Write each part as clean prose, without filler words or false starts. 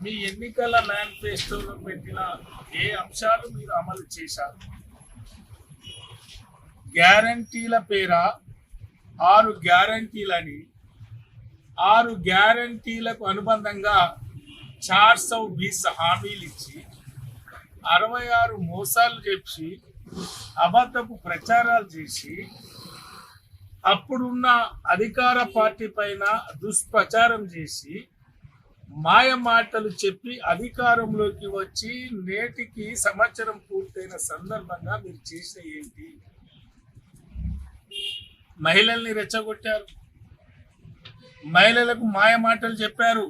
మీ ఎన్నికల మేనిఫెస్టోలో పెట్టిన ఏ అంశాలు మీరు అమలు చేశారు? గ్యారంటీల పేర 6 గ్యారంటీలని 6 గ్యారంటీలకు అనుబంధంగా 420 హామీలు ఇచ్చి 66 మోసాలు చెప్పి అబద్ధపు ప్రచారాలు చేసి అప్పుడున్న అధికార పార్టీ పైన దుష్ప్రచారం చేసి మాయ మాటలు చెప్పి అధికారంలోకి వచ్చి నేటికి సంవత్సరం పూర్తయిన సందర్భంగా మీరు చేసిన ఏంటి? మహిళల్ని రెచ్చగొట్టారు, మహిళలకు మాయ మాటలు చెప్పారు.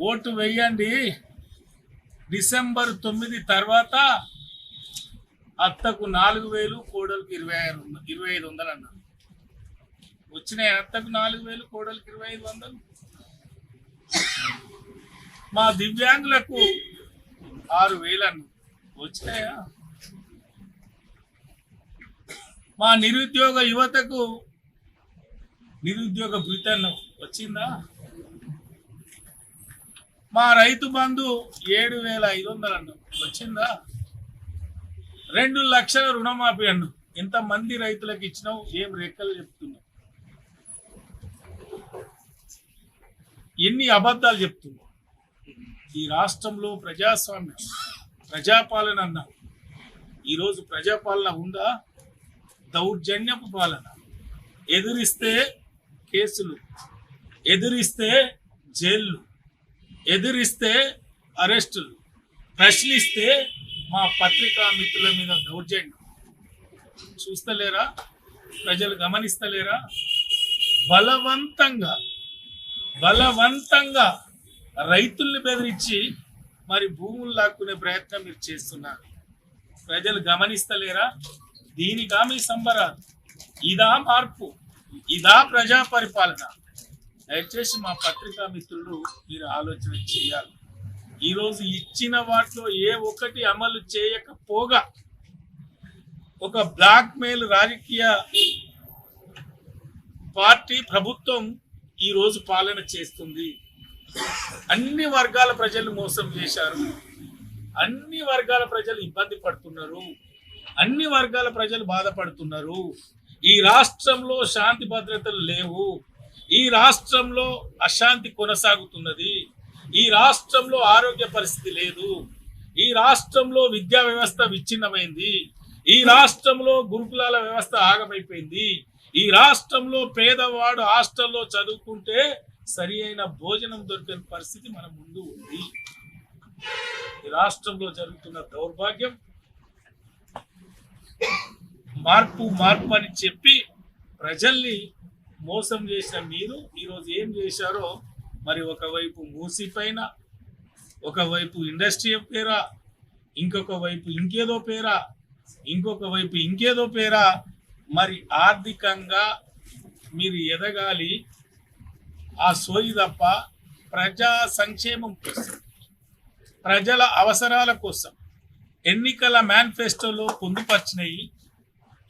ఓటు వేయండి, డిసెంబర్ 9 తర్వాత అత్తకు 4000, కోడలకు 2500 అన్నారు. వచ్చినాయి అత్తకు 4000, కోడలకు 2500. మా దివ్యాంగులకు 6000 అన్నారు. వచ్చినాయా? మా నిరుద్యోగ యువతకు నిరుద్యోగ భృతి వచ్చిందా? మా రైతు బంధు 7500 అన్నాం, వచ్చిందా? 2 లక్షల రుణమాఫీ అన్నాం. ఎంతమంది రైతులకు ఇచ్చినావు? ఏం రెక్కలు చెప్తున్నావు? ఎన్ని అబద్ధాలు చెప్తున్నావు? ఈ రాష్ట్రంలో ప్రజాస్వామ్యం, ప్రజాపాలన అన్నా. ఈరోజు ప్రజాపాలన ఉందా? దౌర్జన్యపు పాలన. ఎదిరిస్తే కేసులు, ఎదిరిస్తే జైళ్ళు, ఎదిరిస్తే అరెస్టులు, ప్రశ్నిస్తే మా పత్రికా మిత్రుల మీద దౌర్జన్యం. చూస్తలేరా? ప్రజలు గమనిస్తలేరా? బలవంతంగా రైతుల్ని బెదిరించి మరి భూములు లాక్కునే ప్రయత్నం మీరు చేస్తున్నారు. ప్రజలు గమనిస్తలేరా? దీనికా మీ సంబరాలు? ఇదా మార్పు? ఇదా ప్రజా పరిపాలన? దయచేసి మా పత్రికా మిత్రులు మీరు ఆలోచన చేయాలి. ఈరోజు ఇచ్చిన వాటిలో ఏ ఒక్కటి అమలు చేయకపోగా ఒక బ్లాక్ మెయిల్ రాజకీయ పార్టీ ప్రభుత్వం ఈరోజు పాలన చేస్తుంది. అన్ని వర్గాల ప్రజలు మోసం చేశారు, అన్ని వర్గాల ప్రజలు ఇబ్బంది పడుతున్నారు, అన్ని వర్గాల ప్రజలు బాధపడుతున్నారు. ఈ రాష్ట్రంలో శాంతి భద్రతలు లేవు, ఈ రాష్ట్రంలో అశాంతి కొనసాగుతున్నది, ఈ రాష్ట్రంలో ఆరోగ్య పరిస్థితి లేదు, ఈ రాష్ట్రంలో విద్యా వ్యవస్థ విచ్ఛిన్నమైంది, ఈ రాష్ట్రంలో గురుకులాల వ్యవస్థ ఆగమైపోయింది, ఈ రాష్ట్రంలో పేదవాడు హాస్టల్లో చదువుకుంటే సరి అయిన భోజనం దొరికిన పరిస్థితి మన ముందు ఉంది. ఈ రాష్ట్రంలో జరుగుతున్న దౌర్భాగ్యం. మార్పు అని చెప్పి ప్రజల్ని మోసం చేసిన మీరు ఈరోజు ఏం చేశారో మరి ఒకవైపు మూసి పైన, ఒకవైపు ఇండస్ట్రీ పేరా, ఇంకొక వైపు ఇంకేదో పేరా, ఇంకొక వైపు ఇంకేదో పేరా. మరి ఆర్థికంగా మీరు ఎదగాలి, ఆ సోయి తప్ప ప్రజా సంక్షేమం కోసం, ప్రజల అవసరాల కోసం ఎన్నికల మేనిఫెస్టోలో పొందుపరిచినవి,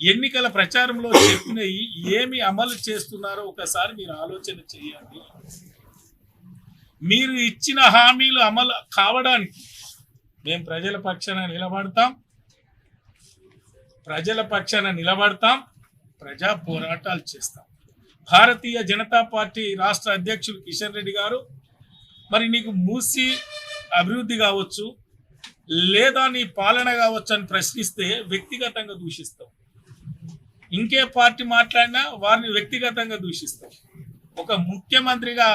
ఎన్నికల ప్రచారంలో చెప్పినవి ఏమి అమలు చేస్తున్నారో ఒకసారి మీరు ఆలోచన చేయండి. మీరు ఇచ్చిన హామీలు అమలు కావడానికి మేము ప్రజల పక్షాన నిలబడతాం, ప్రజా పోరాటాలు చేస్తాం. భారతీయ జనతా పార్టీ రాష్ట్ర అధ్యక్షులు కిషన్ రెడ్డి గారు, మరి నీకు మూసి అభివృద్ధి కావచ్చు లేదా నీ పాలన కావచ్చు అని ప్రశ్నిస్తే వ్యక్తిగతంగా దూషిస్తాం. ఇంకే పార్టీ మాట్లాడినా వారిని వ్యక్తిగతంగా దూషిస్తాం. ఒక ముఖ్యమంత్రిగా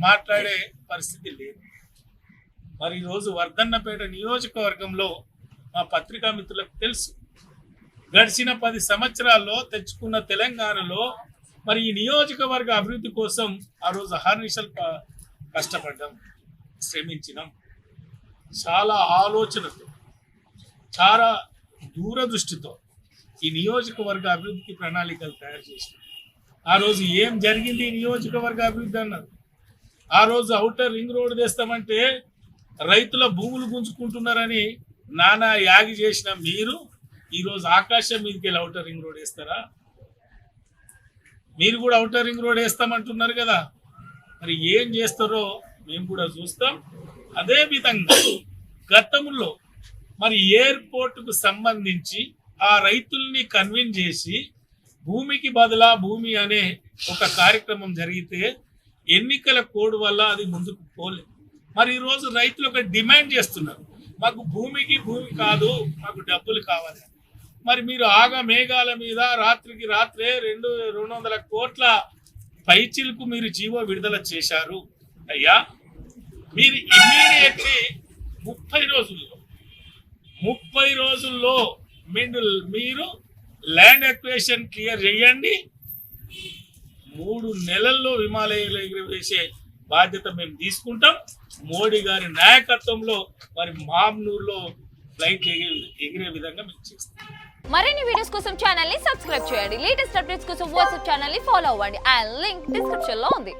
మాట్లాడే పరిస్థితి లేదు. మరి ఈరోజు వర్ధన్నపేట నియోజకవర్గంలో మా పత్రికా మిత్రులకు తెలుసు, గడిచిన 10 సంవత్సరాల్లో తెచ్చుకున్న తెలంగాణలో మరి ఈ నియోజకవర్గ అభివృద్ధి కోసం ఆ రోజు అహర్నిశలు కష్టపడ్డాం, శ్రమించినాం. చాలా ఆలోచనతో, చాలా దూరదృష్టితో ఈ నియోజకవర్గ అభివృద్ధికి ప్రణాళికలు తయారు చేసినాం. ఆ రోజు ఏం జరిగింది ఈ నియోజకవర్గ అభివృద్ధి అన్నారు. ఆ రోజు ఔటర్ రింగ్ రోడ్ తెస్తామంటే రైతుల భూములు గుంజుకుంటున్నారని నానా యాగి చేసిన మీరు ఈరోజు ఆకాశం మీదకి వెళ్ళి ఔటర్ రింగ్ రోడ్ వేస్తారా? మీరు కూడా ఔటర్ రింగ్ రోడ్ వేస్తామంటున్నారు కదా. మరి ఏం చేస్తారో మేము కూడా చూస్తాం. అదే విధంగా గతంలో మరి ఎయిర్పోర్టుకు సంబంధించి ఆ రైతుల్ని కన్విన్స్ చేసి భూమికి బదులా భూమి అనే ఒక కార్యక్రమం జరిగితే ఎన్నికల కోడ్ వల్ల అది ముందుకు పోలేదు. మరి ఈరోజు రైతులు ఒక డిమాండ్ చేస్తున్నారు, మాకు భూమికి భూమి కాదు, మాకు డబ్బులు కావాలి. మరి మీరు ఆగా మేఘాల మీద రాత్రికి రాత్రే 200 కోట్ల పైచిలకు మీరు జీవో విడుదల చేశారు. అయ్యా మీరు ఇమ్మీడియట్లీ 30 రోజుల్లో మీరు ల్యాండ్ అక్వేషన్ క్లియర్ చేయండి. 3 నెలల్లో హిమాలయాలు ఎగిరివేసే బాధ్యత మేము తీసుకుంటాం. మోడీ గారి నాయకత్వంలో మరి మామ్నూర్లో ఫ్లైట్ ఎగిరే విధంగా మేము చేస్తాం. మరిన్ని వీడియోస్ కోసం ఛానల్ ని సబ్స్క్రైబ్ చేయండి. లేటెస్ట్ అప్డేట్స్ కోసం వాట్సాప్ ఛానల్ ని ఫాలో అవ్వండి. ఆ లింక్ డిస్క్రిప్షన్ లో ఉంది.